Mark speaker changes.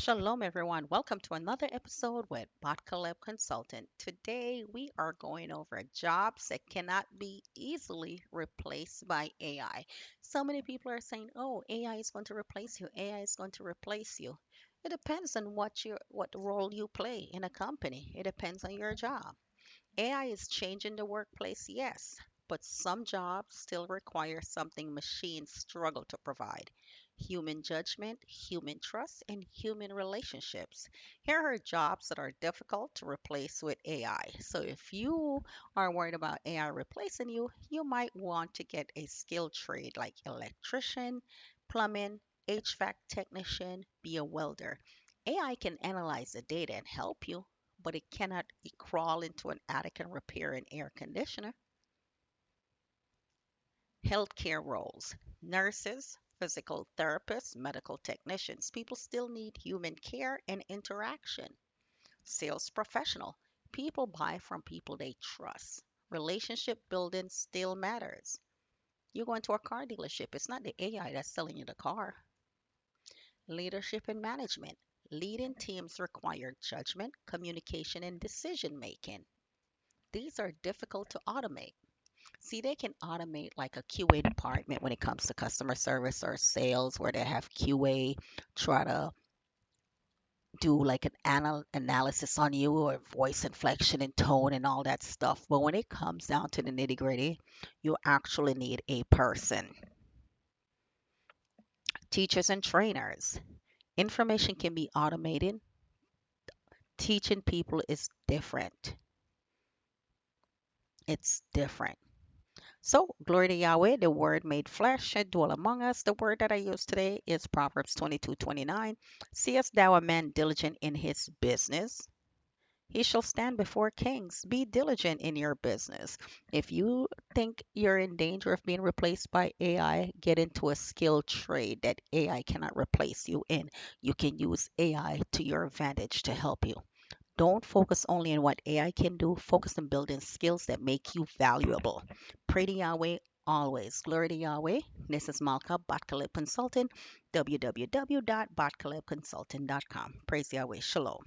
Speaker 1: Shalom, everyone. Welcome to another episode with BahtKaleb Consultant. Today, we are going over jobs that cannot be easily replaced by AI. So many people are saying, "Oh, AI is going to replace you. AI is going to replace you." It depends on what role you play in a company. It depends on your job. AI is changing the workplace, yes, but some jobs still require something machines struggle to provide: human judgment, human trust, and human relationships. Here are jobs that are difficult to replace with AI. So if you are worried about AI replacing you, you might want to get a skilled trade like electrician, plumbing, HVAC technician, be a welder. AI can analyze the data and help you, but it cannot crawl into an attic and repair an air conditioner. Healthcare roles: nurses, physical therapists, medical technicians. People still need human care and interaction. Sales professional: people buy from people they trust. Relationship building still matters. You go into a car dealership, it's not the AI that's selling you the car. Leadership and management: leading teams require judgment, communication, and decision making. These are difficult to automate. See, they can automate like a QA department when it comes to customer service or sales, where they have QA try to do like an analysis on you or voice inflection and tone and all that stuff. But when it comes down to the nitty gritty, you actually need a person. Teachers and trainers. Information can be automated. Teaching people is different. It's different. So, glory to Yahweh, the word made flesh and dwell among us. The word that I use today is Proverbs 22:29. Seest thou a man diligent in his business? He shall stand before kings. Be diligent in your business. If you think you're in danger of being replaced by AI, get into a skilled trade that AI cannot replace you in. You can use AI to your advantage to help you. Don't focus only on what AI can do. Focus on building skills that make you valuable. Pray to Yahweh always. Glory to Yahweh. This is Malka BahtKaleb Consultant, www.bahtkalebconsultant.com. Praise Yahweh. Shalom.